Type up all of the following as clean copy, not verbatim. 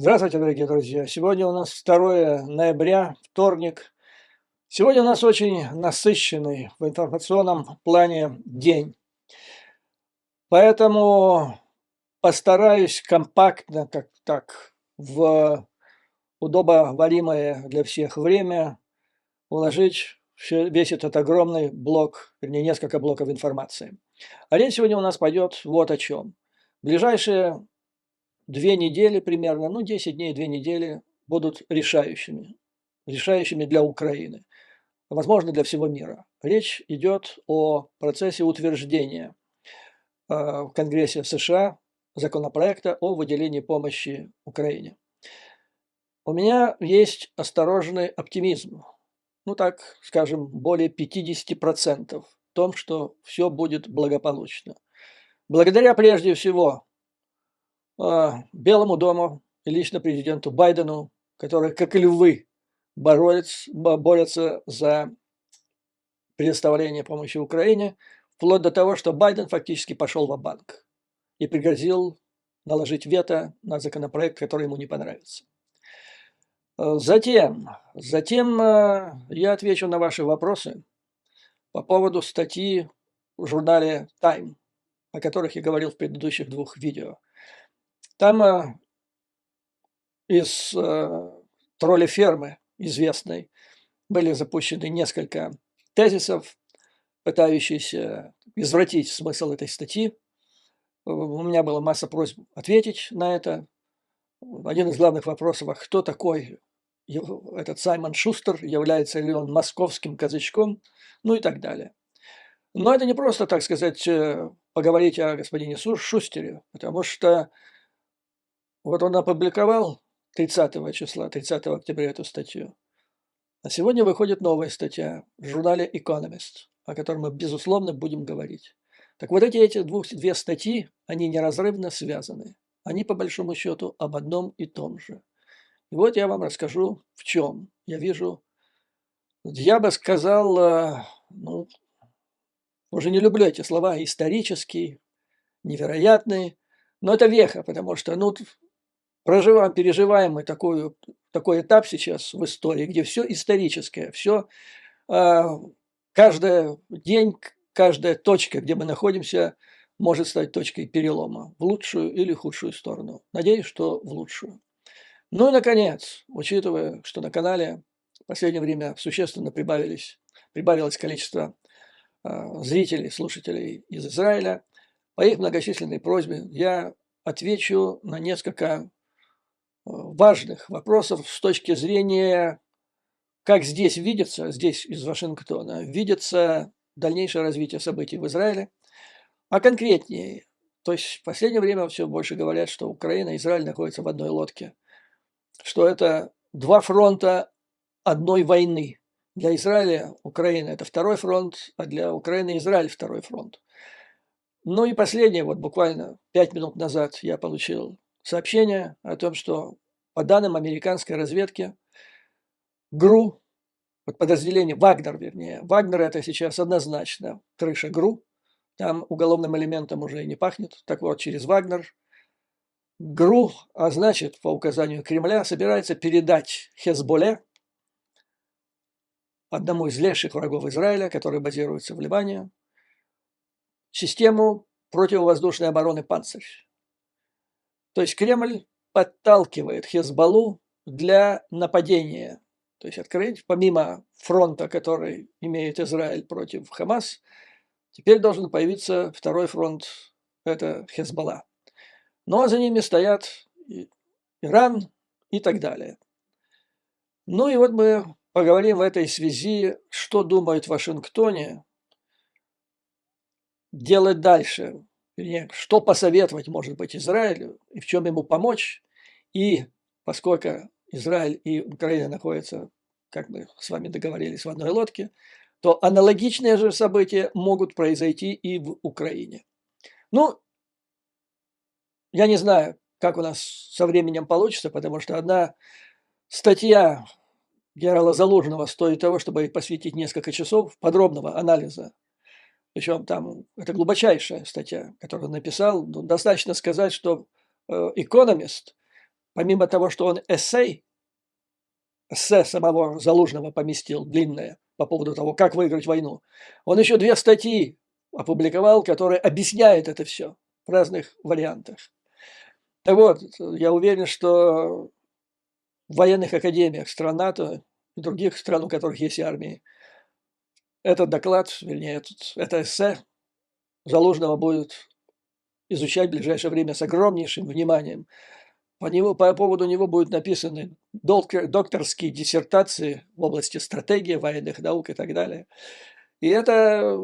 Здравствуйте, дорогие друзья! Сегодня у нас 2 ноября, вторник. Сегодня у нас очень насыщенный в информационном плане день. Поэтому постараюсь компактно, как так, в удобоваримое для всех время уложить весь этот огромный блок, вернее, несколько блоков информации. А речь сегодня у нас пойдет вот о чем. В ближайшие 2 недели примерно, 10 дней, 2 недели будут решающими для Украины, возможно, для всего мира. Речь идет о процессе утверждения в Конгрессе США законопроекта о выделении помощи Украине. У меня есть осторожный оптимизм, так скажем, более 50% в том, что все будет благополучно. Благодаря прежде всего Белому дому и лично президенту Байдену, которые, как и львы, борются за предоставление помощи Украине, вплоть до того, что Байден фактически пошел ва-банк и пригрозил наложить вето на законопроект, который ему не понравится. Затем я отвечу на ваши вопросы по поводу статьи в журнале Time, о которых я говорил в предыдущих 2 видео. Там из тролля фермы известной были запущены несколько тезисов, пытающиеся извратить смысл этой статьи. У меня была масса просьб ответить на это. Один из главных вопросов: а кто такой этот Саймон Шустер, является ли он московским казачком, и так далее. Но это не просто, так сказать, поговорить о господине Шустере, потому что вот он опубликовал 30 октября эту статью, а сегодня выходит новая статья в журнале Economist, о котором мы, безусловно, будем говорить. Так вот, эти две статьи, они неразрывно связаны. Они, по большому счету, об одном и том же. И вот я вам расскажу, в чем я вижу. Я бы сказал, уже не люблю эти слова, исторический, невероятный, но это веха, потому что, переживаем мы такой этап сейчас в истории, где все историческое, все, каждый день, каждая точка, где мы находимся, может стать точкой перелома в лучшую или худшую сторону. Надеюсь, что в лучшую. И, наконец, учитывая, что на канале в последнее время существенно прибавилось количество зрителей, слушателей из Израиля, по их многочисленной просьбе я отвечу на несколько важных вопросов с точки зрения, как здесь из Вашингтона, видится дальнейшее развитие событий в Израиле, а конкретнее. То есть в последнее время все больше говорят, что Украина и Израиль находятся в одной лодке, что это 2 фронта одной войны. Для Израиля Украина – это 2-й фронт, а для Украины Израиль – 2-й фронт. И последнее, буквально 5 минут назад я получил сообщение о том, что по данным американской разведки, ГРУ, подразделение Вагнер, Вагнер – это сейчас однозначно крыша ГРУ, там уголовным элементом уже и не пахнет. Так вот, через Вагнер ГРУ, а значит, по указанию Кремля, собирается передать Хезболле, одному из злейших врагов Израиля, который базируется в Ливане, систему противовоздушной обороны «Панцирь». То есть Кремль подталкивает Хезболлу для нападения. То есть открыть, помимо фронта, который имеет Израиль против Хамас, теперь должен появиться 2-й фронт, это Хезболла. А за ними стоят Иран и так далее. И вот мы поговорим в этой связи, что думают в Вашингтоне делать дальше, что посоветовать, может быть, Израилю и в чем ему помочь. И поскольку Израиль и Украина находятся, как мы с вами договорились, в одной лодке, то аналогичные же события могут произойти и в Украине. Я не знаю, как у нас со временем получится, потому что одна статья генерала Залужного стоит того, чтобы посвятить несколько часов подробного анализа. Причем там это глубочайшая статья, которую он написал. Достаточно сказать, что Economist помимо того, что он эссе самого Залужного поместил, длинное, по поводу того, как выиграть войну, он еще 2 статьи опубликовал, которые объясняют это все в разных вариантах. Так вот, я уверен, что в военных академиях стран НАТО и других стран, у которых есть армии, этот доклад, вернее, это эссе Залужного будет изучать в ближайшее время с огромнейшим вниманием. По поводу него будут написаны докторские диссертации в области стратегии, военных наук и так далее. И это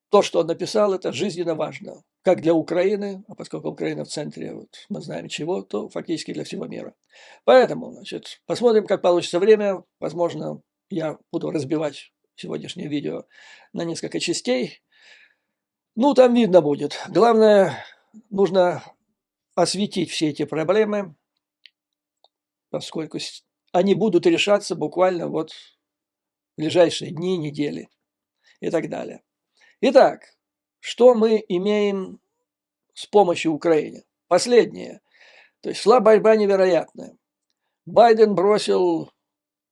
то, что он написал, это жизненно важно. Как для Украины, а поскольку Украина в центре, вот, мы знаем чего, то фактически для всего мира. Поэтому, значит, посмотрим, как получится время. Возможно, я буду разбивать сегодняшнее видео на несколько частей. Ну, там видно будет. Главное, нужно осветить все эти проблемы, поскольку они будут решаться буквально вот в ближайшие дни, недели и так далее. Итак, что мы имеем с помощью Украине? Последнее. То есть шла борьба невероятная. Байден бросил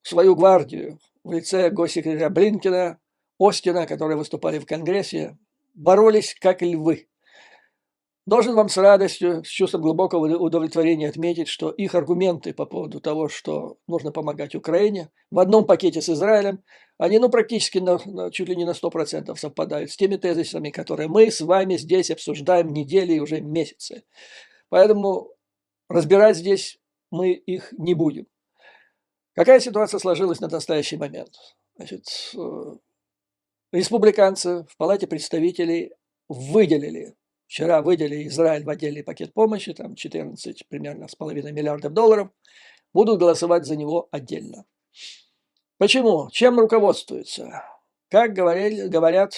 свою гвардию в лице госсекретаря Блинкена, Остина, которые выступали в Конгрессе, боролись как львы. Должен вам с радостью, с чувством глубокого удовлетворения отметить, что их аргументы по поводу того, что нужно помогать Украине, в одном пакете с Израилем, они практически чуть ли не на 100% совпадают с теми тезисами, которые мы с вами здесь обсуждаем недели и уже месяцы. Поэтому разбирать здесь мы их не будем. Какая ситуация сложилась на настоящий момент? Значит, республиканцы в Палате представителей вчера выделили Израиль в отдельный пакет помощи, там 14 примерно с половиной миллиардов долларов, будут голосовать за него отдельно. Почему? Чем руководствуются? Как говорят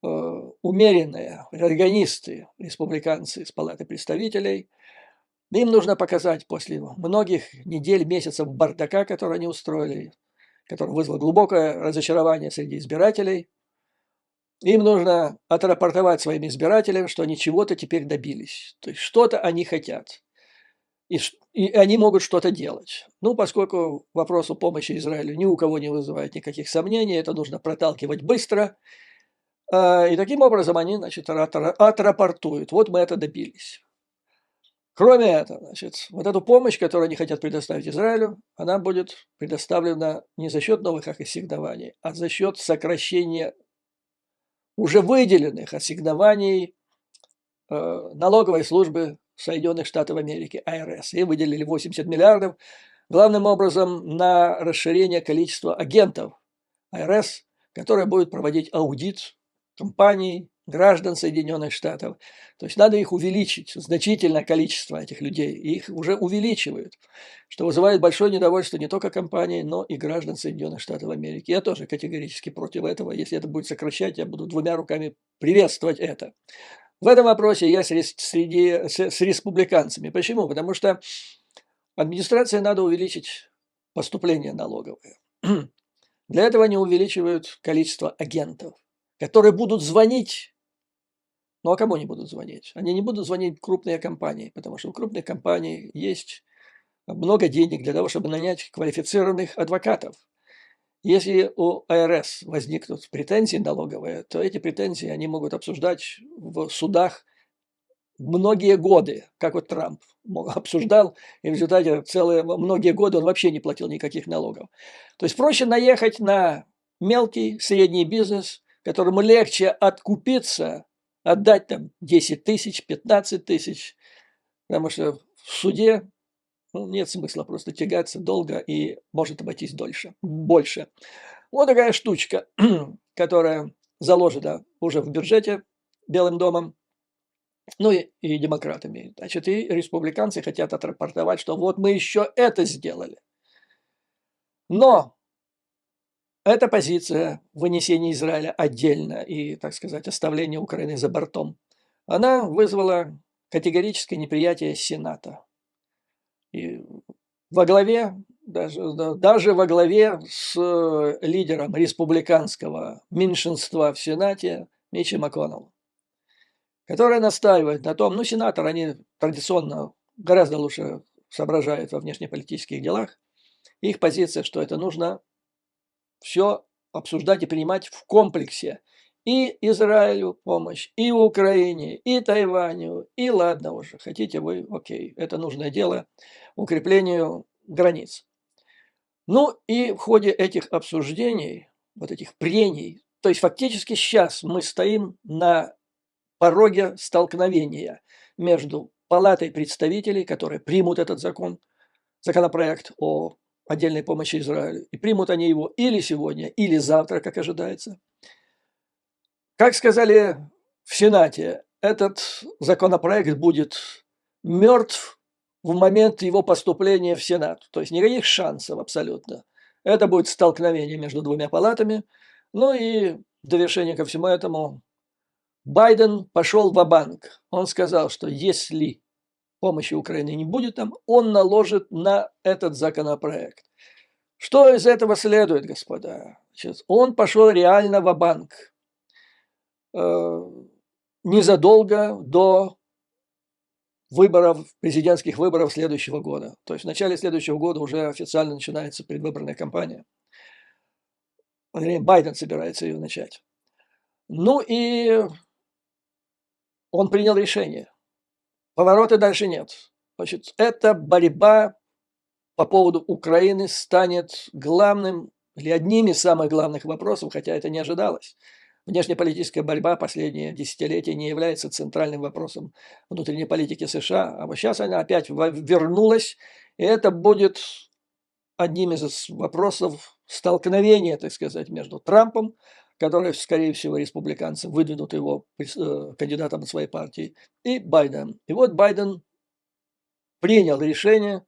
умеренные органисты, республиканцы из Палаты представителей, им нужно показать после многих недель, месяцев бардака, который они устроили, который вызвал глубокое разочарование среди избирателей, им нужно отрапортовать своим избирателям, что они чего-то теперь добились. То есть что-то они хотят. И они могут что-то делать. Ну, поскольку вопрос о помощи Израилю ни у кого не вызывает никаких сомнений, это нужно проталкивать быстро. И таким образом они, значит, отрапортуют. Вот мы это добились. Кроме этого, значит, вот эту помощь, которую они хотят предоставить Израилю, она будет предоставлена не за счет новых ассигнований, а за счет сокращения уже выделенных ассигнований налоговой службы Соединенных Штатов Америки, АРС. И выделили 80 миллиардов, главным образом на расширение количества агентов АРС, которые будут проводить аудит компаний, граждан Соединенных Штатов. То есть надо их увеличить, значительное количество этих людей. И их уже увеличивают, что вызывает большое недовольство не только компаний, но и граждан Соединенных Штатов Америки. Я тоже категорически против этого. Если это будет сокращать, я буду 2 руками приветствовать это. В этом вопросе я с республиканцами. Почему? Потому что администрации надо увеличить поступления налоговые. Для этого они увеличивают количество агентов, которые будут звонить. Ну а кому они будут звонить? Они не будут звонить в крупные компании, потому что у крупных компаний есть много денег для того, чтобы нанять квалифицированных адвокатов. Если у АРС возникнут претензии налоговые, то эти претензии они могут обсуждать в судах многие годы, как вот Трамп обсуждал, и в результате многие годы он вообще не платил никаких налогов. То есть проще наехать на мелкий, средний бизнес, которому легче откупиться, отдать там 10 тысяч, 15 тысяч, потому что в суде нет смысла просто тягаться долго и может обойтись больше. Вот такая штучка, которая заложена уже в бюджете Белым домом, ну и демократами. Значит, и республиканцы хотят отрапортовать, что вот мы еще это сделали. Но эта позиция вынесения Израиля отдельно и, так сказать, оставления Украины за бортом, она вызвала категорическое неприятие Сената. И во главе, даже во главе с лидером республиканского меньшинства в Сенате Митчем МакКоннеллом, который настаивает на том, сенаторы, они традиционно гораздо лучше соображают во внешнеполитических делах. Их позиция, что это нужно все обсуждать и принимать в комплексе. И Израилю помощь, и Украине, и Тайваню, и ладно уже, хотите вы, окей, это нужное дело укреплению границ. Ну и в ходе этих обсуждений, вот этих прений, то есть фактически сейчас мы стоим на пороге столкновения между Палатой представителей, которые примут этот законопроект о отдельной помощи Израилю, и примут они его или сегодня, или завтра, как ожидается. Как сказали в Сенате, этот законопроект будет мертв в момент его поступления в Сенат. То есть никаких шансов абсолютно. Это будет столкновение между двумя палатами. Ну и в довершение ко всему этому Байден пошел ва-банк. Он сказал, что если помощи Украине не будет там, он наложит на этот законопроект. Что из этого следует, господа? Он пошел реально ва-банк. Незадолго до выборов, президентских выборов следующего года. То есть в начале следующего года уже официально начинается предвыборная кампания. Байден собирается ее начать. Ну и он принял решение. Поворота дальше нет. Значит, эта борьба по поводу Украины станет главным или одним из самых главных вопросов, хотя это не ожидалось. Внешнеполитическая борьба последние десятилетия не является центральным вопросом внутренней политики США. А вот сейчас она опять вернулась, и это будет одним из вопросов столкновения, так сказать, между Трампом, который, скорее всего, республиканцы выдвинут его кандидатом от своей партии, и Байденом. И вот Байден принял решение,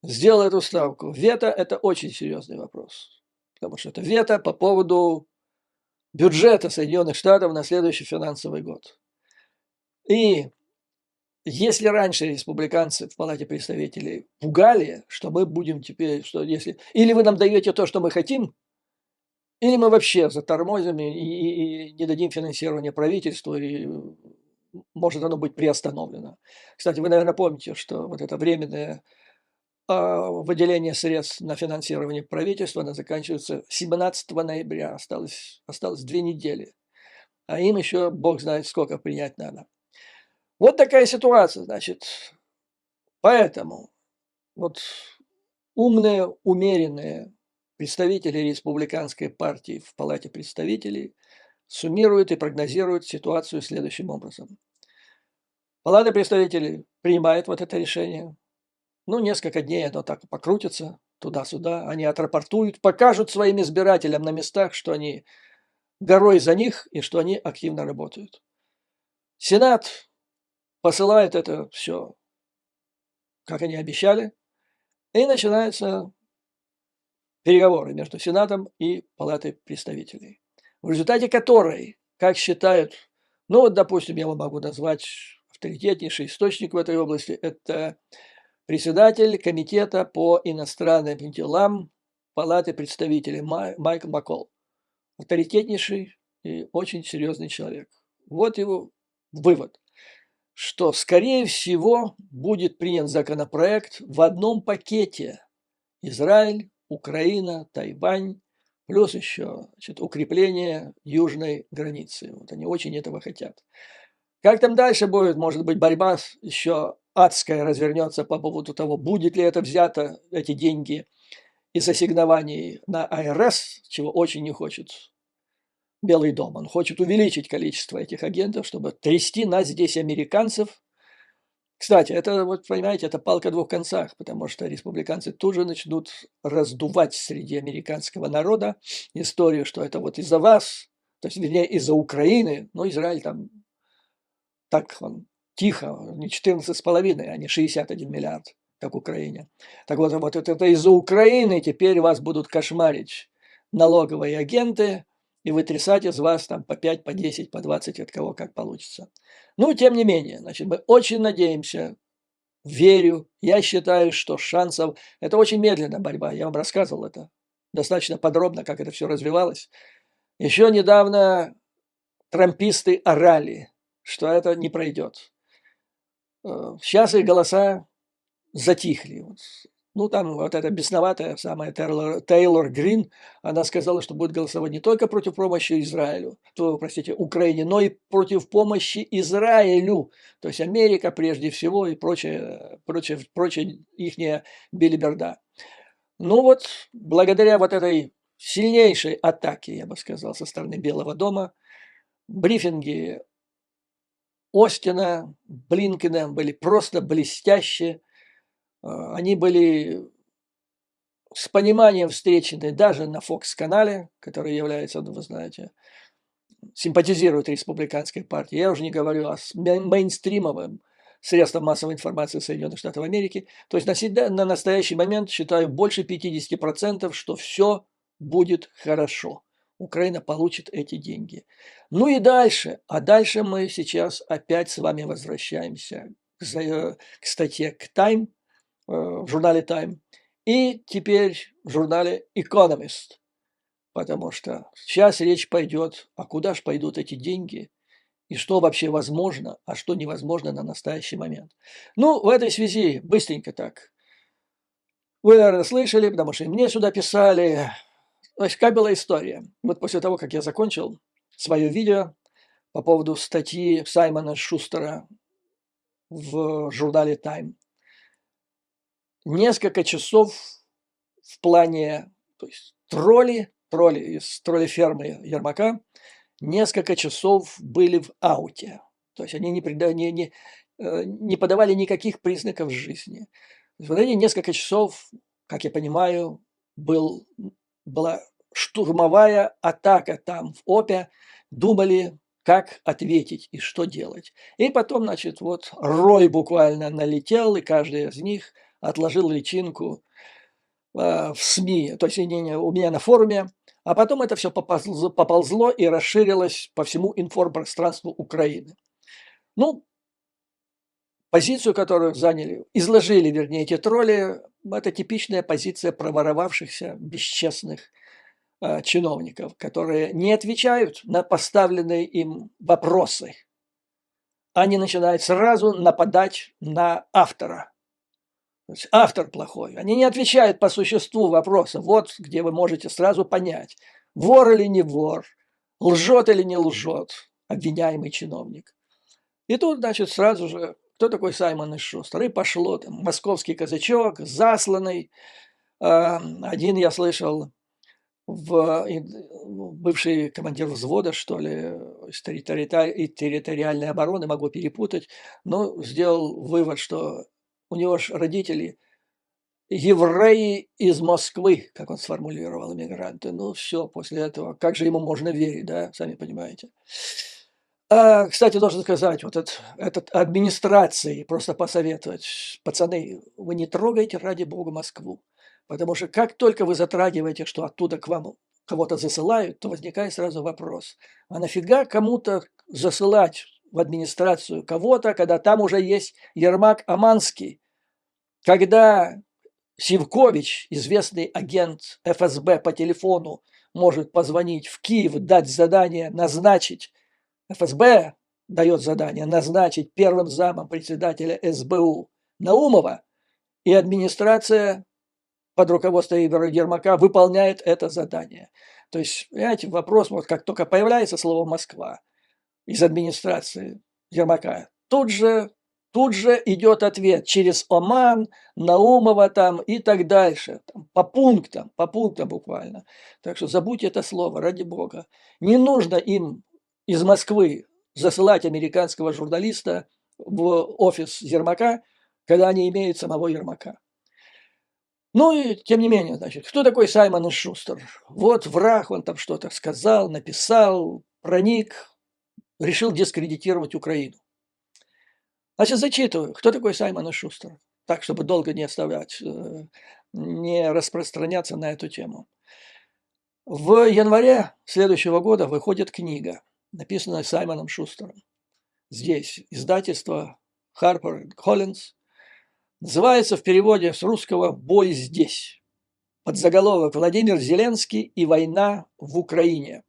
сделал эту ставку. Вето – это очень серьезный вопрос, потому что это вето по поводу бюджета Соединенных Штатов на следующий финансовый год. И если раньше республиканцы в Палате представителей пугали, что мы будем теперь, что если или вы нам даете то, что мы хотим, или мы вообще затормозим и не дадим финансирования правительству, и может оно быть приостановлено. Кстати, вы, наверное, помните, что вот это временное выделение средств на финансирование правительства, оно заканчивается 17 ноября, осталось 2 недели. А им еще бог знает сколько принять надо. Вот такая ситуация, значит. Поэтому вот умные, умеренные представители республиканской партии в Палате представителей суммируют и прогнозируют ситуацию следующим образом. Палата представителей принимает вот это решение. Ну, несколько дней оно так покрутится туда-сюда. Они отрапортуют, покажут своим избирателям на местах, что они горой за них и что они активно работают. Сенат посылает это все, как они обещали, и начинаются переговоры между Сенатом и Палатой представителей, в результате которой, как считают, ну вот, допустим, я вам могу назвать авторитетнейший источник в этой области, это председатель комитета по иностранным делам Палаты представителей Майкл Маккол. Авторитетнейший и очень серьезный человек. Вот его вывод, что, скорее всего, будет принят законопроект в одном пакете: Израиль, Украина, Тайвань, плюс еще, значит, укрепление южной границы. Вот они очень этого хотят. Как там дальше будет, может быть, борьба еще адская развернется по поводу того, будет ли это взято, эти деньги, из ассигнований на АРС, чего очень не хочет Белый дом. Он хочет увеличить количество этих агентов, чтобы трясти нас здесь, американцев. Кстати, это, вот понимаете, это палка о двух концах, потому что республиканцы тут же начнут раздувать среди американского народа историю, что это вот из-за вас, то есть, вернее, из-за Украины, но Израиль там так он тихо, не 14,5, а не 61 миллиард, как в Украине. Так вот, вот это из-за Украины теперь вас будут кошмарить налоговые агенты и вытрясать из вас там по 5, по 10, по 20, от кого как получится. Ну, тем не менее, значит, мы очень надеемся, верю, я считаю, что шансов... Это очень медленная борьба, я вам рассказывал это достаточно подробно, как это все развивалось. Еще недавно трамписты орали, что это не пройдет. Сейчас их голоса затихли. Ну, там вот эта бесноватая самая Тейлор Грин, она сказала, что будет голосовать не только против помощи Израилю, простите, Украине, но и против помощи Израилю. То есть Америка прежде всего и прочее ихняя белиберда. Ну вот, благодаря вот этой сильнейшей атаке, я бы сказал, со стороны Белого дома, брифинги Остина, Блинкена были просто блестящие. Они были с пониманием встречены даже на Fox-канале, который является, вы знаете, симпатизирует республиканской партии. Я уже не говорю о мейнстримовом средствах массовой информации Соединенных Штатов Америки. То есть на настоящий момент считаю больше 50%, что все будет хорошо. Украина получит эти деньги. Ну и дальше. А дальше мы сейчас опять с вами возвращаемся к статье к Time, в журнале Time. И теперь в журнале Economist. Потому что сейчас речь пойдет, а куда же пойдут эти деньги, и что вообще возможно, а что невозможно на настоящий момент. Ну, в этой связи быстренько так. Вы, наверное, слышали, потому что и мне сюда писали. Значит, как была история? Вот после того, как я закончил свое видео по поводу статьи Саймона Шустера в журнале Time, несколько часов в плане, то есть тролли из троллифермы Ермака, несколько часов были в ауте. То есть они не подавали никаких признаков жизни. Вот эти несколько часов, как я понимаю, была штурмовая атака там в ОПе. Думали, как ответить и что делать. И потом, значит, вот рой буквально налетел, и каждый из них отложил личинку в СМИ, то есть у меня на форуме, а потом это все поползло и расширилось по всему информпространству Украины. Ну, позицию, которую изложили, вернее, эти тролли, это типичная позиция проворовавшихся, бесчестных чиновников, которые не отвечают на поставленные им вопросы. Они начинают сразу нападать на автора. То есть автор плохой. Они не отвечают по существу вопроса. Вот где вы можете сразу понять, вор или не вор, лжет или не лжет обвиняемый чиновник. И тут, значит, сразу же, кто такой Саймон Шустер? И пошло там московский казачок, засланный. Один я слышал, бывший командир взвода, что ли, из территориальной обороны, могу перепутать, но сделал вывод, что у него же родители евреи из Москвы, как он сформулировал, иммигранты. Ну, все, после этого, как же ему можно верить, да, сами понимаете. Кстати, должен сказать, вот этот администрации просто посоветовать, пацаны, вы не трогайте, ради бога, Москву, потому что как только вы затрагиваете, что оттуда к вам кого-то засылают, то возникает сразу вопрос, а нафига кому-то засылать в администрацию кого-то, когда там уже есть Ермак Аманский, когда Сивкович, известный агент ФСБ по телефону, может позвонить в Киев, дать задание, назначить, ФСБ дает задание назначить первым замом председателя СБУ Наумова, и администрация под руководством Игоря Ермака выполняет это задание. То есть, понимаете, вопрос, вот как только появляется слово «Москва» из администрации Ермака, тут же идет ответ через Оман, Наумова там и так дальше. Там, по пунктам буквально. Так что забудьте это слово, ради бога. Не нужно им из Москвы засылать американского журналиста в офис Ермака, когда они имеют самого Ермака. Ну и тем не менее, значит, кто такой Саймон Шустер? Вот враг, он там что-то сказал, написал, проник, решил дискредитировать Украину. Значит, зачитываю, кто такой Саймон Шустер, так, чтобы долго не оставлять, не распространяться на эту тему. В январе следующего года выходит книга, написанная Саймоном Шустером. Здесь издательство HarperCollins. Называется в переводе с русского «Бой здесь». Подзаголовок «Владимир Зеленский и война в Украине».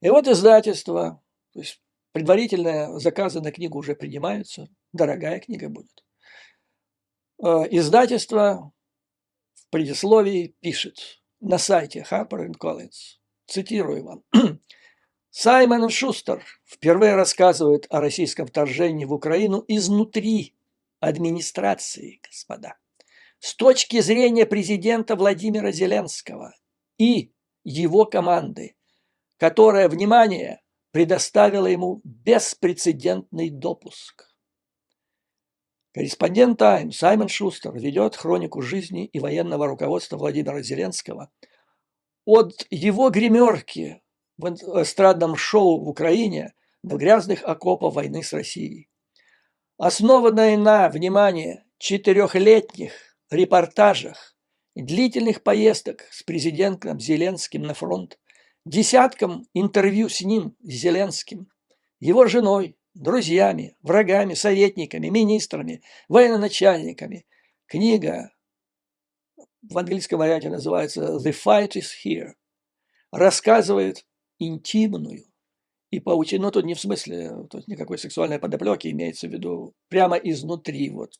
И вот издательство, то есть предварительные заказы на книгу уже принимаются, дорогая книга будет. Издательство в предисловии пишет на сайте HarperCollins, цитирую вам. Саймон и Шустер впервые рассказывают о российском вторжении в Украину изнутри администрации, господа, с точки зрения президента Владимира Зеленского и его команды, которая, внимание, предоставила ему беспрецедентный допуск. Корреспондент «Таймс» Саймон Шустер ведет хронику жизни и военного руководства Владимира Зеленского от его гримерки в эстрадном шоу в Украине до грязных окопов войны с Россией. Основанная на, внимание, 4-летних репортажах и длительных поездок с президентом Зеленским на фронт, десяткам интервью с ним, с Зеленским, его женой, друзьями, врагами, советниками, министрами, военачальниками. Книга в английском варианте называется «The Fight is Here». Рассказывает интимную и паутину, тут не в смысле, тут никакой сексуальной подоплеки, имеется в виду прямо изнутри. Вот.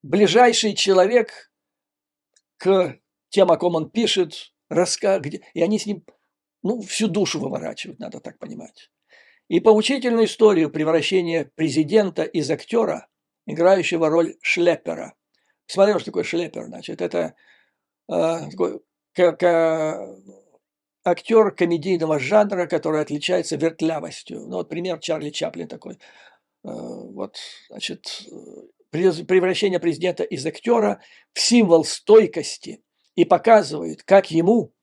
Ближайший человек к тем, о ком он пишет, и они с ним всю душу выворачивают, надо так понимать. И поучительную историю превращения президента из актера, играющего роль шлеппера. Смотрим, что такое шлеппер. Значит, это такой, актер комедийного жанра, который отличается вертлявостью. Вот пример Чарли Чаплин такой. Вот, значит, превращение президента из актера в символ стойкости и показывает, как ему,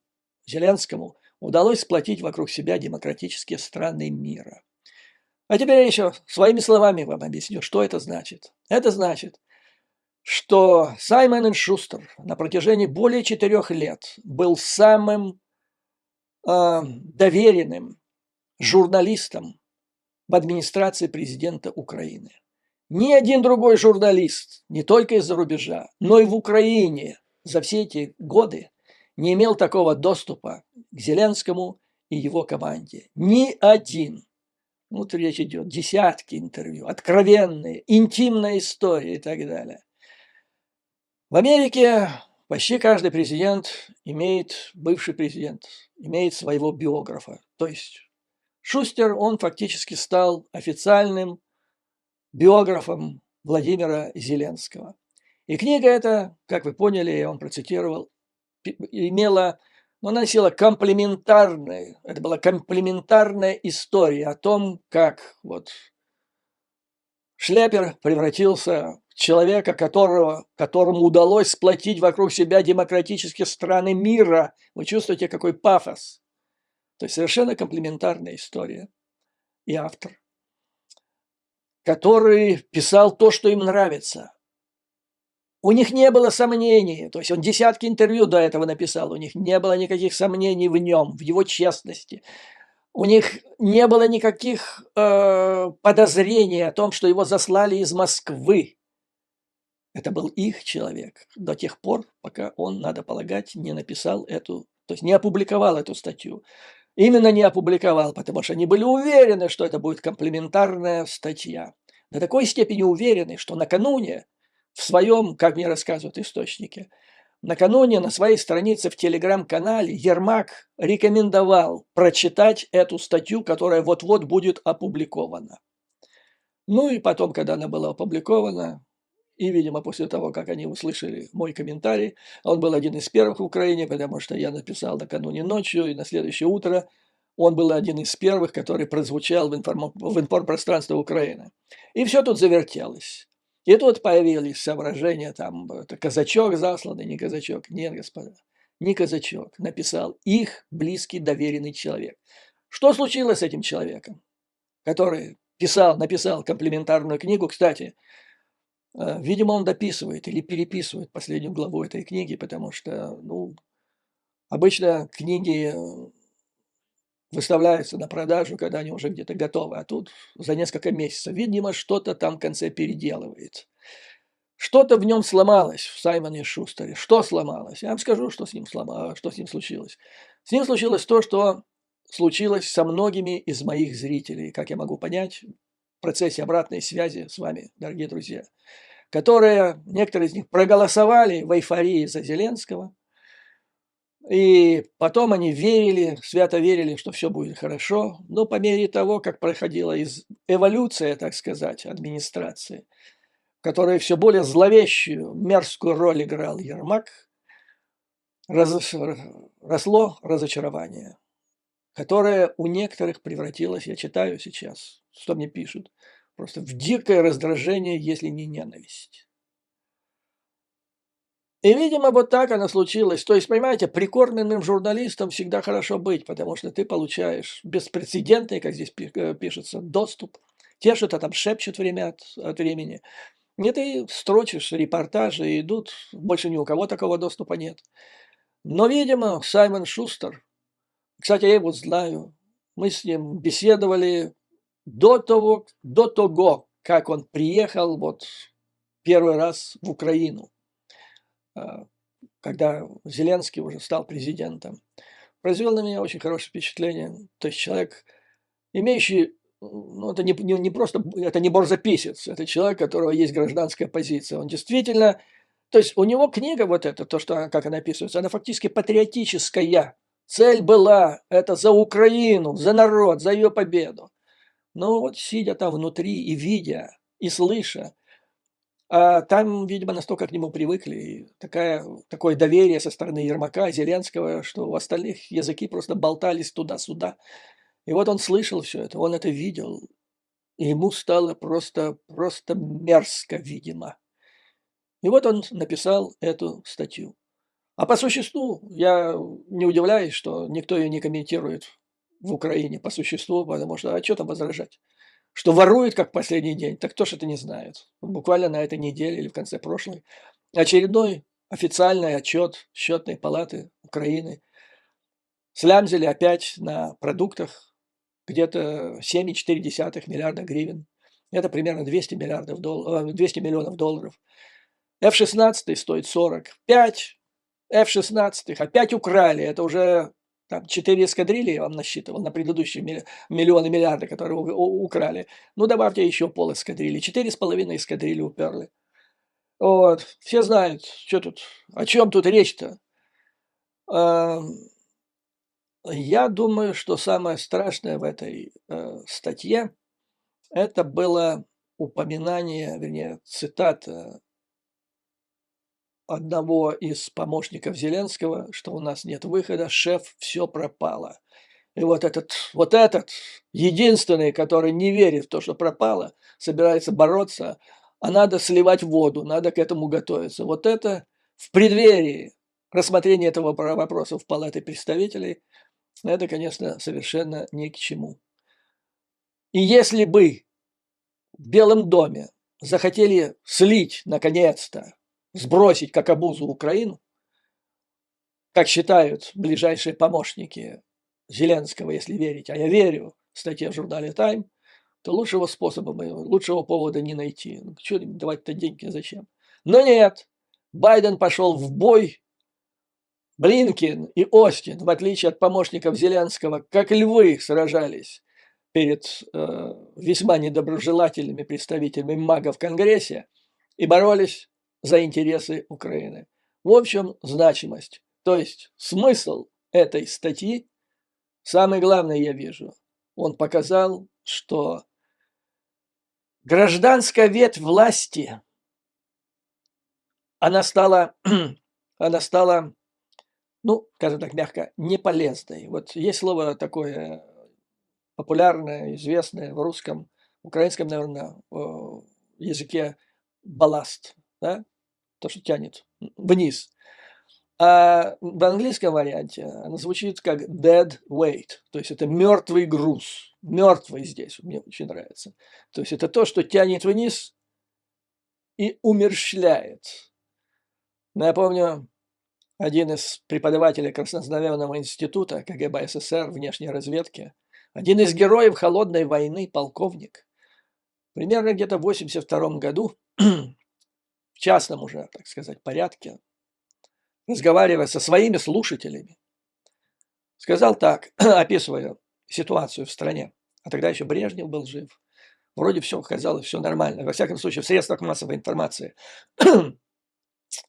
Зеленскому, удалось сплотить вокруг себя демократические страны мира. А теперь я еще своими словами вам объясню, что это значит. Это значит, что Саймон и Шустер на протяжении более 4 лет был самым доверенным журналистом в администрации президента Украины. Ни один другой журналист, не только из-за рубежа, но и в Украине за все эти годы не имел такого доступа к Зеленскому и его команде. Ни один. Вот речь идет, десятки интервью, откровенные, интимная история и так далее. В Америке почти каждый президент бывший президент, имеет своего биографа. То есть Шустер, он фактически стал официальным биографом Владимира Зеленского. И книга эта, как вы поняли, я вам процитировал, носила комплементарную, это была комплементарная история о том, как вот шлеппер превратился в человека, которому удалось сплотить вокруг себя демократические страны мира. Вы чувствуете, какой пафос? То есть совершенно комплементарная история. И автор, который писал то, что им нравится. У них не было сомнений, то есть он десятки интервью до этого написал, у них не было никаких сомнений в нем, в его честности. У них не было никаких подозрений о том, что его заслали из Москвы. Это был их человек до тех пор, пока он, надо полагать, не написал то есть не опубликовал эту статью. Именно не опубликовал, потому что они были уверены, что это будет комплементарная статья. До такой степени уверены, что накануне в своем, как мне рассказывают источники, накануне на своей странице в телеграм-канале Ермак рекомендовал прочитать эту статью, которая вот-вот будет опубликована. Ну и потом, когда она была опубликована, и, видимо, после того, как они услышали мой комментарий, он был один из первых в Украине, потому что я написал накануне ночью, и на следующее утро он был один из первых, который прозвучал в информпространстве Украины. И все тут завертелось. И тут появились соображения, там, это казачок засланный, не казачок. Нет, господа, не казачок. Написал их близкий доверенный человек. Что случилось с этим человеком, который написал комплементарную книгу? Кстати, видимо, он дописывает или переписывает последнюю главу этой книги, потому что, обычно книги выставляются на продажу, когда они уже где-то готовы, а тут за несколько месяцев. Видимо, что-то там в конце переделывает. Что-то в нем сломалось, в Саймоне Шустере. Что сломалось? Я вам скажу, что с ним случилось. С ним случилось то, что случилось со многими из моих зрителей, как я могу понять, в процессе обратной связи с вами, дорогие друзья. которые, некоторые из них проголосовали в эйфории за Зеленского, и потом они верили, свято верили, что все будет хорошо. Но по мере того, как проходила эволюция, так сказать, администрации, в которой все более зловещую, мерзкую роль играл Ермак, росло разочарование, которое у некоторых превратилось, я читаю сейчас, что мне пишут, просто в дикое раздражение, если не ненависть. И, видимо, вот так оно случилось. То есть, понимаете, прикормленным журналистам всегда хорошо быть, потому что ты получаешь беспрецедентный, как здесь пишется, доступ. Те что-то там шепчут время от времени. И ты строчишь репортажи, и идут, больше ни у кого такого доступа нет. Но, видимо, Саймон Шустер, кстати, я его знаю, мы с ним беседовали до того, как он приехал вот первый раз в Украину, когда Зеленский уже стал президентом. Произвел на меня очень хорошее впечатление. То есть человек, имеющий, ну, это не просто, это не борзописец, это человек, у которого есть гражданская позиция. Он действительно, то есть у него книга вот эта, то, что, как она описывается, она фактически патриотическая. Цель была это за Украину, за народ, за ее победу. Но вот сидя там внутри и видя, и слыша, там, видимо, настолько к нему привыкли, и такое доверие со стороны Ермака, Зеленского, что у остальных языки просто болтались туда-сюда. И вот он слышал все это, он это видел, и ему стало просто мерзко, видимо. И вот он написал эту статью. А по существу я не удивляюсь, что никто ее не комментирует в Украине по существу, потому что, а что там возражать? Что ворует, как в последний день, так кто ж это не знает. Буквально на этой неделе или в конце прошлой очередной официальный отчет Счетной палаты Украины слямзили опять на продуктах где-то 7,4 миллиарда гривен. Это примерно 200 миллионов долларов. F-16 стоит 45, F-16 опять украли. Это уже там 4 эскадрильи, я вам насчитывал, на предыдущие миллионы, миллиарды, которые украли. Ну, добавьте еще пол эскадрильи. 4,5 эскадрильи уперли. Вот. Все знают, что тут, о чем тут речь-то. Я думаю, что самое страшное в этой статье это было упоминание, вернее, цитата одного из помощников Зеленского, что у нас нет выхода, шеф, все пропало. И вот этот единственный, который не верит в то, что пропало, собирается бороться, а надо сливать воду, надо к этому готовиться. Вот это в преддверии рассмотрения этого вопроса в Палате представителей, это, конечно, совершенно ни к чему. И если бы в Белом доме захотели слить, наконец-то, сбросить как обузу Украину, как считают ближайшие помощники Зеленского, если верить, а я верю статье в журнале «Тайм», то лучшего способа, лучшего повода не найти. Ну, что им давать-то деньги, зачем? Но нет, Байден пошел в бой, Блинкен и Остин, в отличие от помощников Зеленского, как львы сражались перед весьма недоброжелательными представителями МАГА в Конгрессе и боролись за интересы Украины. В общем, значимость, то есть смысл этой статьи, самое главное я вижу, он показал, что гражданская ветвь власти, она стала, ну, скажем так мягко, неполезной. Вот есть слово такое популярное, известное в русском, украинском, наверное, языке балласт, да? То, что тянет вниз. А в английском варианте оно звучит как dead weight, то есть это мертвый груз, мертвый здесь, мне очень нравится. То есть это то, что тянет вниз и умерщвляет. Но я помню, один из преподавателей Краснознаменного института КГБ СССР внешней разведки, один из героев холодной войны, полковник, примерно где-то в 1982 году, в частном уже, так сказать, порядке, разговаривая со своими слушателями, сказал так, описывая ситуацию в стране, а тогда еще Брежнев был жив. вроде все казалось, все нормально. Во всяком случае, в средствах массовой информации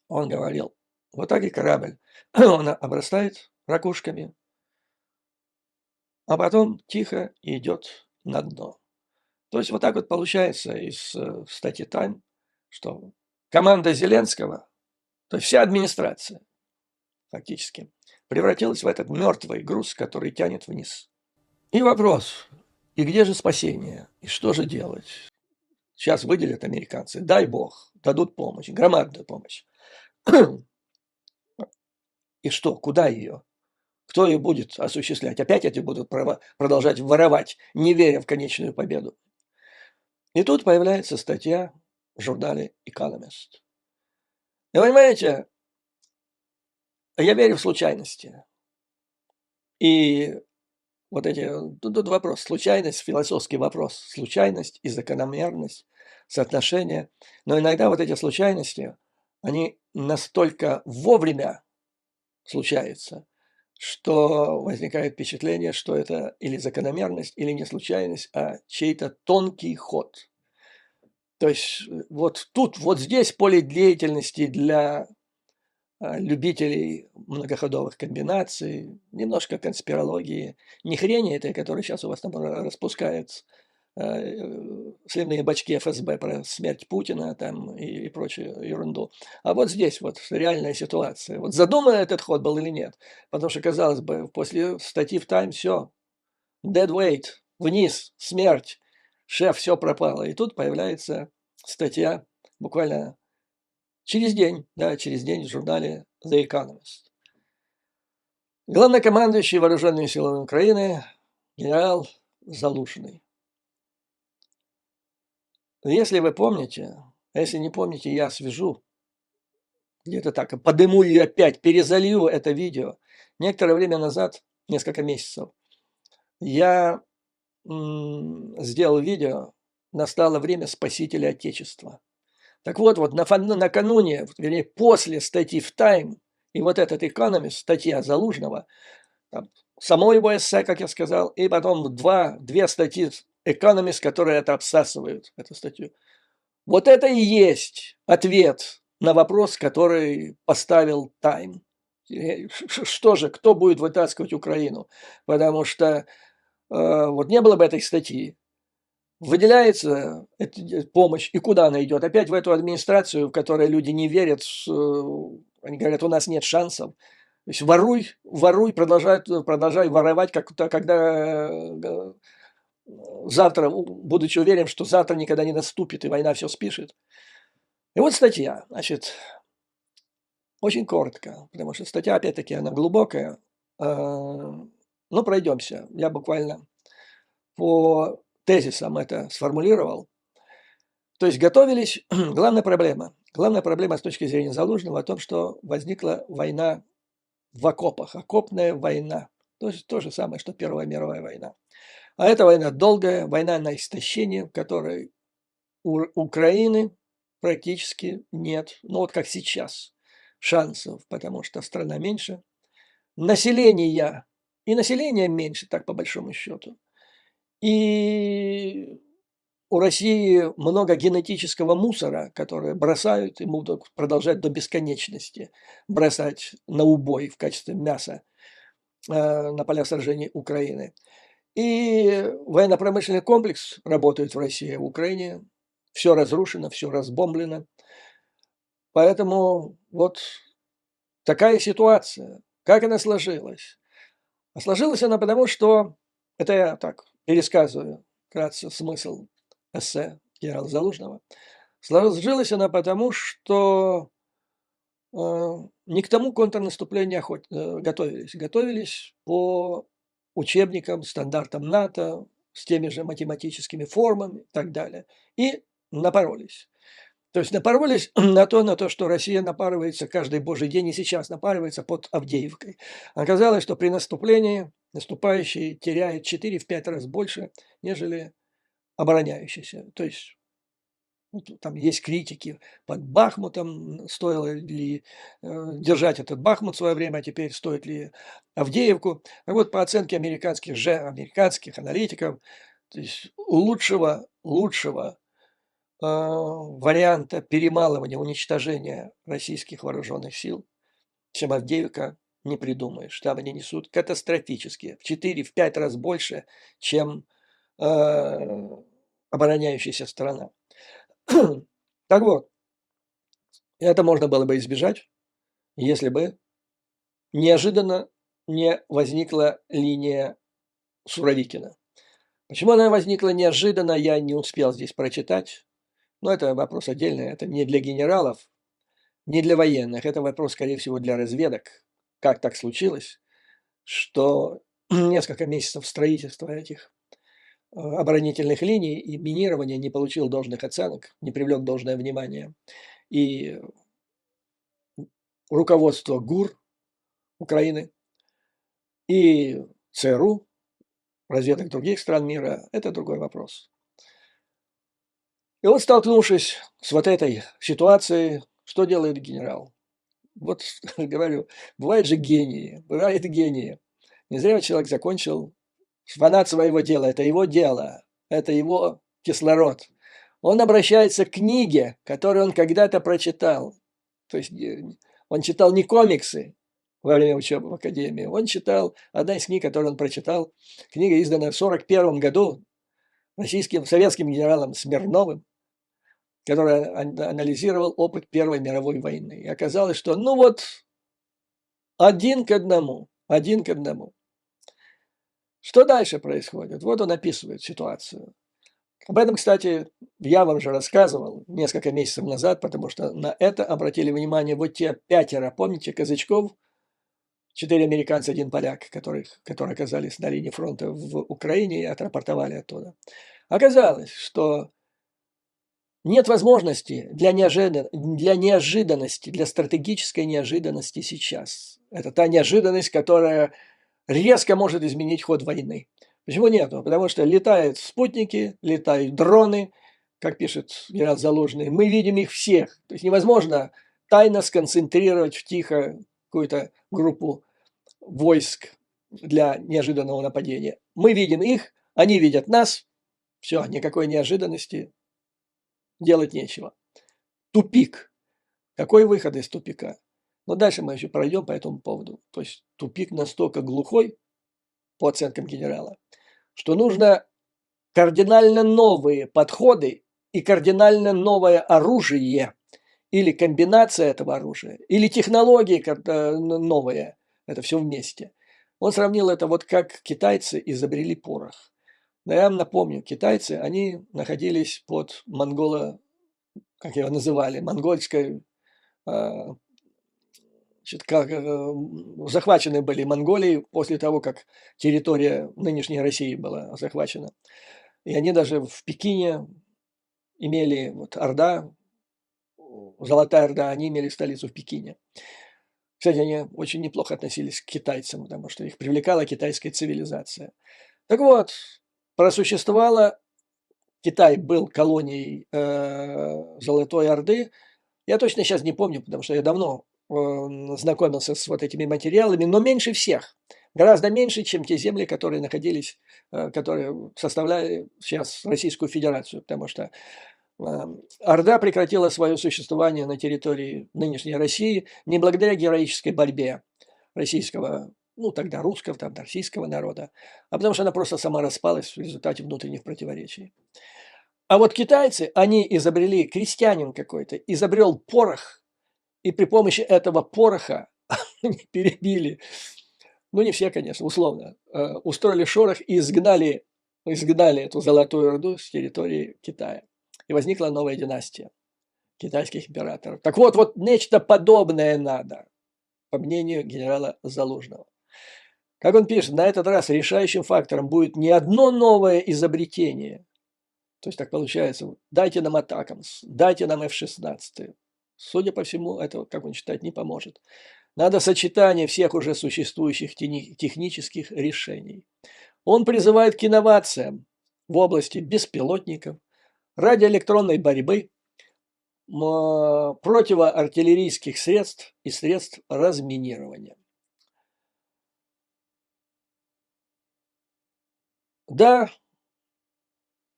он говорил, вот так и корабль, он обрастает ракушками, а потом тихо идет на дно. То есть вот так вот получается из статьи Time, что команда Зеленского, то есть вся администрация фактически, превратилась в этот мертвый груз, который тянет вниз. И вопрос, и где же спасение? И что же делать? Сейчас выделят американцы, дай бог, дадут помощь, громадную помощь. И что, куда ее? Кто ее будет осуществлять? Опять эти будут продолжать воровать, не веря в конечную победу. И тут появляется статья в журнале Economist. И вы понимаете, я верю в случайности. И вот эти, тут вопрос, случайность, философский вопрос, случайность и закономерность, соотношение. Но иногда вот эти случайности, они настолько вовремя случаются, что возникает впечатление, что это или закономерность, или не случайность, а чей-то тонкий ход. То есть вот тут, вот здесь поле деятельности для любителей многоходовых комбинаций, немножко конспирологии, не хрени этой, которая сейчас у вас там распускает сливные бачки ФСБ про смерть Путина там и прочую ерунду. А вот здесь вот реальная ситуация. Вот задуман этот ход был или нет? Потому что, казалось бы, после статьи в Time все, dead weight, вниз, смерть, шеф, все пропало. И тут появляется статья буквально через день в журнале The Economist. Главнокомандующий вооруженными силами Украины генерал Залужный. Если вы помните, а если не помните, я свяжу, где-то так, подыму и опять, перезалью это видео. Некоторое время назад, несколько месяцев, я сделал видео «Настало время спасителя Отечества». Так вот, накануне, вернее, после статьи в Time, и вот этот Economist, статья Залужного, там, само его эссе, как я сказал, и потом две статьи Economist, которые это обсасывают, эту статью. Вот это и есть ответ на вопрос, который поставил Time. Что же, кто будет вытаскивать Украину? Потому что вот не было бы этой статьи, выделяется помощь, и куда она идет? Опять в эту администрацию, в которой люди не верят, они говорят, у нас нет шансов. То есть воруй, продолжай воровать, когда завтра, будучи уверен, что завтра никогда не наступит, и война все спишет. И вот статья, значит, очень коротко, потому что статья, опять-таки, она глубокая, но пройдемся. Я буквально по тезисам это сформулировал. То есть готовились, главная проблема с точки зрения Залужного о том, что возникла война в окопах, окопная война. То есть то же самое, что Первая мировая война. А эта война долгая, война на истощение, в которой у Украины практически нет, ну вот как сейчас, шансов, потому что страна меньше, население меньше, так по большому счету. И у России много генетического мусора, который бросают и будут продолжать до бесконечности бросать на убой в качестве мяса на полях сражений Украины. И военно-промышленный комплекс работает в России, в Украине. Все разрушено, все разбомблено. Поэтому вот такая ситуация. Как она сложилась? А сложилась она потому, что, это я так пересказываю вкратце смысл эссе генерала Залужного, сложилась она потому, что не к тому контрнаступлению готовились. Готовились по учебникам, стандартам НАТО, с теми же математическими формами и так далее. И напоролись. То есть напоролись на то, что Россия напарывается каждый божий день, и сейчас напарывается под Авдеевкой. Оказалось, что при наступлении наступающий теряет 4-5 раз больше, нежели обороняющийся. То есть там есть критики под Бахмутом, стоило ли держать этот Бахмут в свое время, а теперь стоит ли Авдеевку. Так вот, по оценке американских аналитиков, То есть лучшего варианта перемалывания, уничтожения российских вооруженных сил, чем Авдеевка, не придумаешь. Там они несут катастрофические, в 4-5 раз больше, чем обороняющаяся страна. Так вот, это можно было бы избежать, если бы неожиданно не возникла линия Суровикина. Почему она возникла неожиданно, я не успел здесь прочитать. Но это вопрос отдельный, это не для генералов, не для военных, это вопрос, скорее всего, для разведок. Как так случилось, что несколько месяцев строительства этих оборонительных линий и минирования не получил должных оценок, не привлек должное внимание. И руководство ГУР Украины и ЦРУ, разведок других стран мира – это другой вопрос. И вот, столкнувшись с вот этой ситуацией, что делает генерал? Вот говорю, бывают же гении, бывают гении. Не зря человек закончил фанат своего дела, это его кислород. Он обращается к книге, которую он когда-то прочитал. То есть он читал не комиксы во время учебы в академии, он читал, одна из книг, которую он прочитал, книга, изданная в 1941 году советским генералом Смирновым, который анализировал опыт Первой мировой войны. И оказалось, что ну вот один к одному. Что дальше происходит? Вот он описывает ситуацию. Об этом, кстати, я вам же рассказывал несколько месяцев назад, потому что на это обратили внимание вот те 5, помните, казачков, 4 американца, 1 поляк, которые оказались на линии фронта в Украине и отрапортовали оттуда. Оказалось, что нет возможности для неожиданности, для стратегической неожиданности сейчас. Это та неожиданность, которая резко может изменить ход войны. Почему нет? Потому что летают спутники, летают дроны, как пишет генерал Залужный, мы видим их всех. То есть невозможно тайно сконцентрировать в тихо какую-то группу войск для неожиданного нападения. Мы видим их, они видят нас, все, никакой неожиданности, делать нечего. Тупик. Какой выход из тупика? Но дальше мы еще пройдем по этому поводу. То есть тупик настолько глухой, по оценкам генерала, что нужно кардинально новые подходы и кардинально новое оружие или комбинация этого оружия, или технологии новые, это все вместе. Он сравнил это вот как китайцы изобрели порох. Но я вам напомню, китайцы, они находились под как его называли, монгольской, захвачены были Монголией после того, как территория нынешней России была захвачена. И они даже в Пекине имели, вот Орда, Золотая Орда, они имели столицу в Пекине. Кстати, они очень неплохо относились к китайцам, потому что их привлекала китайская цивилизация. Так вот, просуществовала, Китай был колонией Золотой Орды. Я точно сейчас не помню, потому что я давно знакомился с вот этими материалами, но меньше всех. Гораздо меньше, чем те земли, которые находились, которые составляли сейчас Российскую Федерацию, потому что Орда прекратила свое существование на территории нынешней России не благодаря героической борьбе российского, ну тогда русского, там российского народа, а потому что она просто сама распалась в результате внутренних противоречий. А вот китайцы, они изобрели, крестьянин какой-то, изобрел порох, и при помощи этого пороха они перебили, ну не все, конечно, условно, устроили шорох и изгнали эту Золотую Орду с территории Китая. И возникла новая династия китайских императоров. Так вот нечто подобное надо, по мнению генерала Залужного. Как он пишет, на этот раз решающим фактором будет не одно новое изобретение. То есть так получается, дайте нам Атакамс, дайте нам F-16. Судя по всему, это, как он считает, не поможет. Надо сочетание всех уже существующих технических решений. Он призывает к инновациям в области беспилотников, радиоэлектронной борьбы, противоартиллерийских средств и средств разминирования. Да,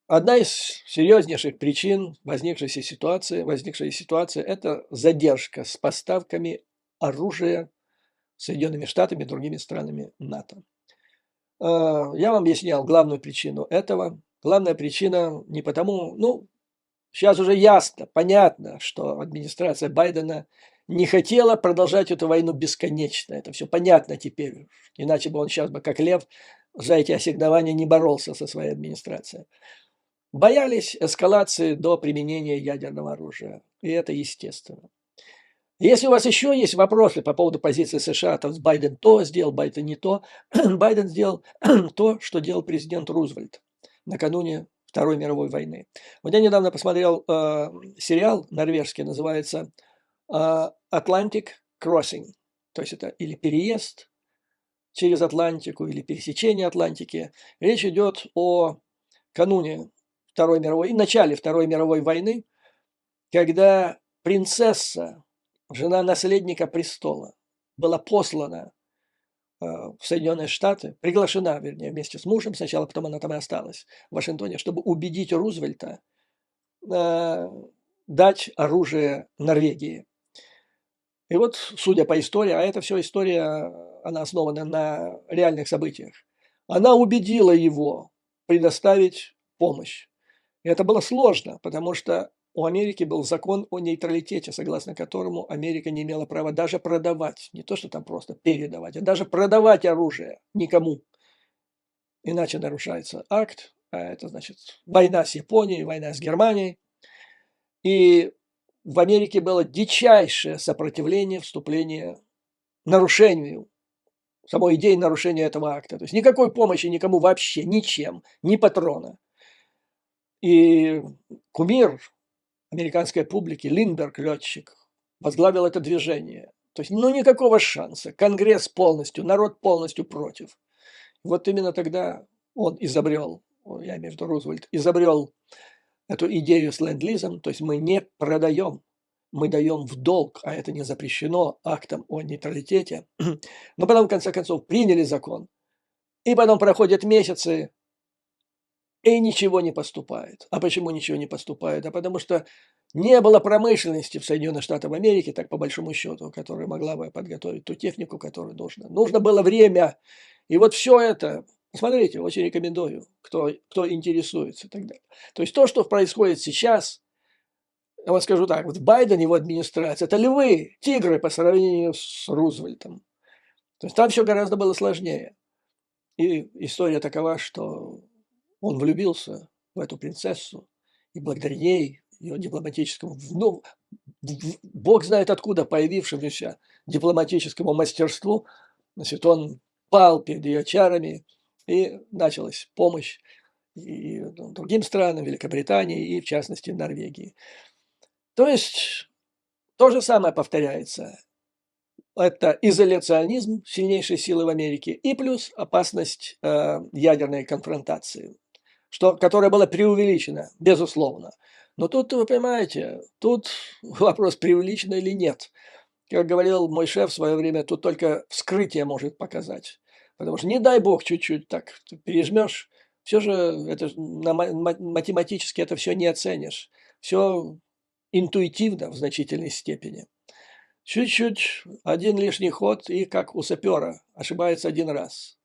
одна из серьезнейших причин возникшей ситуации – это задержка с поставками оружия Соединенными Штатами и другими странами НАТО. Я вам объяснял главную причину этого. Главная причина не потому, сейчас уже ясно, понятно, что администрация Байдена не хотела продолжать эту войну бесконечно. Это все понятно теперь. Иначе бы он сейчас бы, как лев, за эти ассигнования не боролся со своей администрацией. Боялись эскалации до применения ядерного оружия. И это естественно. Если у вас еще есть вопросы по поводу позиции США, то Байден то сделал, Байден не то. Байден сделал то, что делал президент Рузвельт накануне Второй мировой войны. Вот я недавно посмотрел сериал норвежский, называется Atlantic Crossing. То есть это или переезд через Атлантику, или пересечение Атлантики. Речь идет о кануне Второй мировой, и начале Второй мировой войны, когда принцесса, жена наследника престола, была послана в Соединенные Штаты, приглашена, вернее, вместе с мужем сначала, потом она там и осталась в Вашингтоне, чтобы убедить Рузвельта дать оружие Норвегии. И вот, судя по истории, а это все история, она основана на реальных событиях, она убедила его предоставить помощь. И это было сложно, потому что у Америки был закон о нейтралитете, согласно которому Америка не имела права даже продавать, не то что там просто передавать, а даже продавать оружие никому. Иначе нарушается акт, а это значит война с Японией, война с Германией. И в Америке было дичайшее сопротивление вступления, нарушению, самой идеи нарушения этого акта. То есть никакой помощи никому вообще, ничем, ни патрона. И кумир американской публики, Линдберг, летчик, возглавил это движение. То есть, никакого шанса. Конгресс полностью, народ полностью против. Вот именно тогда он изобрел, я имею в виду Рузвельт, изобрел эту идею с ленд-лизом. То есть мы не продаем, мы даем в долг, а это не запрещено актом о нейтралитете. Но потом, в конце концов, приняли закон. И потом проходят месяцы, и ничего не поступает. А почему ничего не поступает? А потому что не было промышленности в Соединенных Штатах Америки, так по большому счету, которая могла бы подготовить ту технику, которую нужно. Нужно было время. И вот все это, посмотрите, очень рекомендую, кто интересуется и так далее. То есть то, что происходит сейчас, я вам скажу так, вот Байден, его администрация, это львы, тигры по сравнению с Рузвельтом. То есть там все гораздо было сложнее. И история такова, что он влюбился в эту принцессу, и благодаря ей, ее дипломатическому, бог знает откуда появившемуся дипломатическому мастерству, значит, он пал перед ее чарами, и началась помощь и другим странам, Великобритании и, в частности, Норвегии. То есть то же самое повторяется. Это изоляционизм сильнейшей силы в Америке и плюс опасность ядерной конфронтации, которая была преувеличена, безусловно. Но тут, вы понимаете, тут вопрос, преувеличено или нет. Как говорил мой шеф в свое время, тут только вскрытие может показать. Потому что не дай бог чуть-чуть так пережмешь, все же это математически это все не оценишь. Все интуитивно в значительной степени. Чуть-чуть, один лишний ход, и как у сапера, ошибается один раз.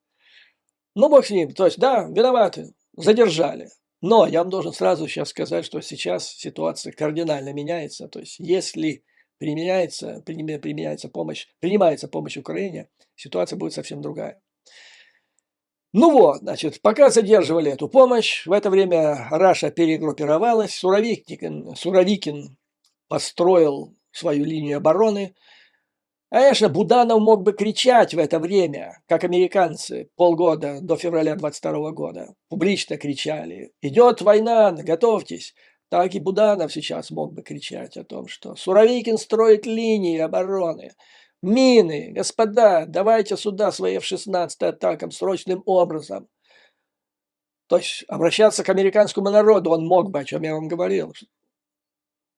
Бог с ним. То есть, да, виноваты, задержали. Но я вам должен сразу сейчас сказать, что сейчас ситуация кардинально меняется. То есть, если принимается помощь Украине, ситуация будет совсем другая. Значит, пока задерживали эту помощь, в это время Раша перегруппировалась, Суровикин построил свою линию обороны. Конечно, Буданов мог бы кричать в это время, как американцы полгода до февраля 22 года. Публично кричали: «Идет война, готовьтесь». Так и Буданов сейчас мог бы кричать о том, что Суровикин строит линии обороны. Мины, господа, давайте сюда свои F-16 атакам срочным образом. То есть обращаться к американскому народу он мог бы, о чем я вам говорил,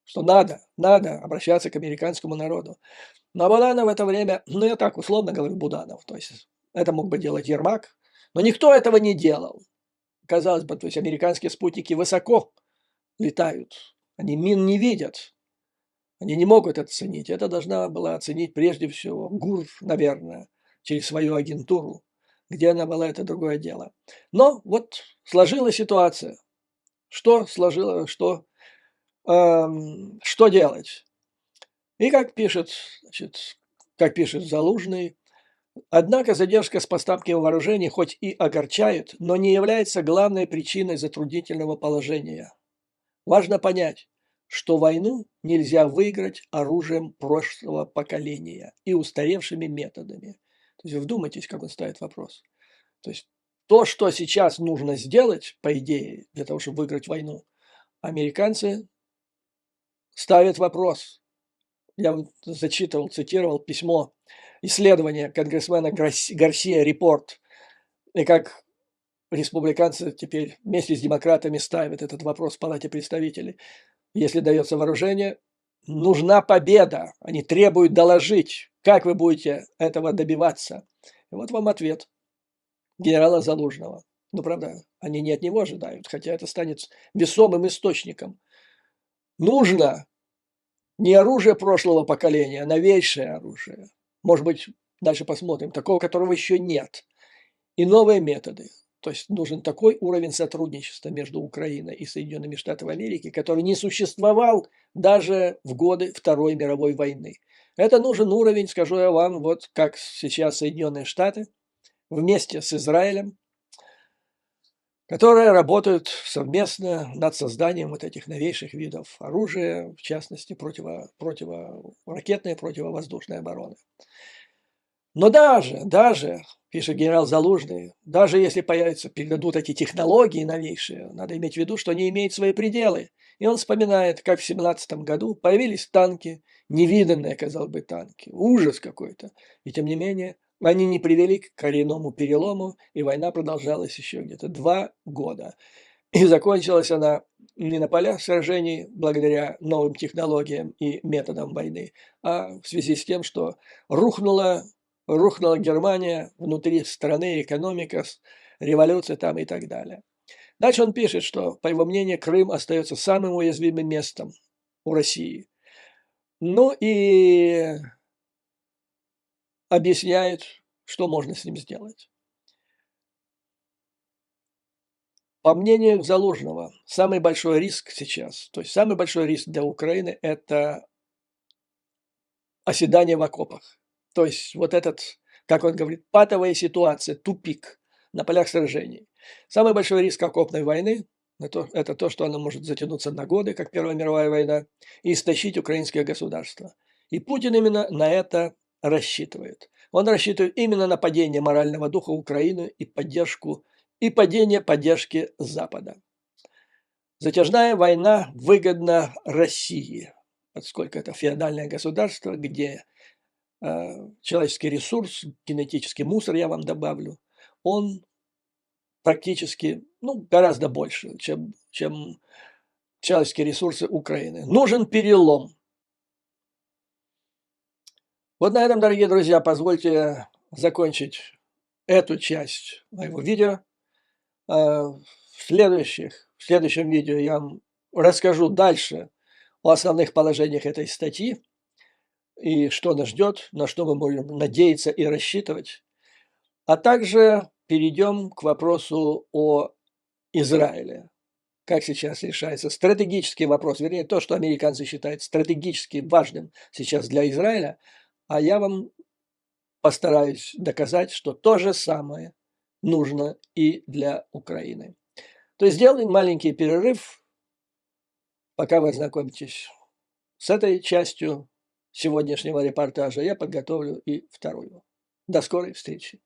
что надо обращаться к американскому народу. Но Буданов в это время, я так условно говорю, Буданов, то есть это мог бы делать Ермак, но никто этого не делал. казалось бы, то есть американские спутники высоко летают, они мин не видят, они не могут это оценить. Это должна была оценить прежде всего ГУР, наверное, через свою агентуру. Где она была, это другое дело. Но вот сложилась ситуация. Что делать? И как пишет Залужный, однако задержка с поставками вооружений хоть и огорчает, но не является главной причиной затруднительного положения. Важно понять, что войну нельзя выиграть оружием прошлого поколения и устаревшими методами. То есть вдумайтесь, как он ставит вопрос. То есть то, что сейчас нужно сделать, по идее, для того, чтобы выиграть войну, американцы ставят вопрос. Я цитировал письмо исследования конгрессмена Гарсия Репорт, и как республиканцы теперь вместе с демократами ставят этот вопрос в Палате представителей. Если дается вооружение, нужна победа. Они требуют доложить, как вы будете этого добиваться. И вот вам ответ генерала Залужного. Ну, правда, они не от него ожидают, хотя это станет весомым источником. Нужно не оружие прошлого поколения, а новейшее оружие. Может быть, дальше посмотрим, такого, которого еще нет. И новые методы. То есть нужен такой уровень сотрудничества между Украиной и Соединенными Штатами Америки, который не существовал даже в годы Второй мировой войны. Это нужен уровень, скажу я вам, вот как сейчас Соединенные Штаты вместе с Израилем, которые работают совместно над созданием вот этих новейших видов оружия, в частности, противоракетной, противовоздушной обороны. Но даже, пишет генерал Залужный, даже если передадут эти технологии новейшие, надо иметь в виду, что они имеют свои пределы. И он вспоминает, как в 17 году появились танки, невиданные, казалось бы, танки. Ужас какой-то. И тем не менее, они не привели к коренному перелому, и война продолжалась еще где-то 2 года. И закончилась она не на полях сражений благодаря новым технологиям и методам войны, а в связи с тем, что рухнула Германия, внутри страны экономика, революция там и так далее. Дальше он пишет, что, по его мнению, Крым остается самым уязвимым местом у России. Ну и объясняет, что можно с ним сделать. По мнению Залужного, самый большой риск сейчас, то есть самый большой риск для Украины – это оседание в окопах. То есть вот этот, как он говорит, патовая ситуация, тупик на полях сражений. Самый большой риск окопной войны – это то, что она может затянуться на годы, как Первая мировая война, и истощить украинское государство. И Путин именно на это рассчитывает. Он рассчитывает именно на падение морального духа Украины и падение поддержки Запада. Затяжная война выгодна России, поскольку это феодальное государство, где человеческий ресурс, генетический мусор, я вам добавлю, он практически, гораздо больше, чем человеческие ресурсы Украины. Нужен перелом. Вот на этом, дорогие друзья, позвольте закончить эту часть моего видео. В следующем видео я вам расскажу дальше о основных положениях этой статьи и что нас ждет, на что мы можем надеяться и рассчитывать. А также перейдем к вопросу о Израиле. Как сейчас решается стратегический вопрос, вернее, то, что американцы считают стратегически важным сейчас для Израиля, а я вам постараюсь доказать, что то же самое нужно и для Украины. То есть сделаем маленький перерыв, пока вы ознакомитесь с этой частью сегодняшнего репортажа. Я подготовлю и вторую. До скорой встречи.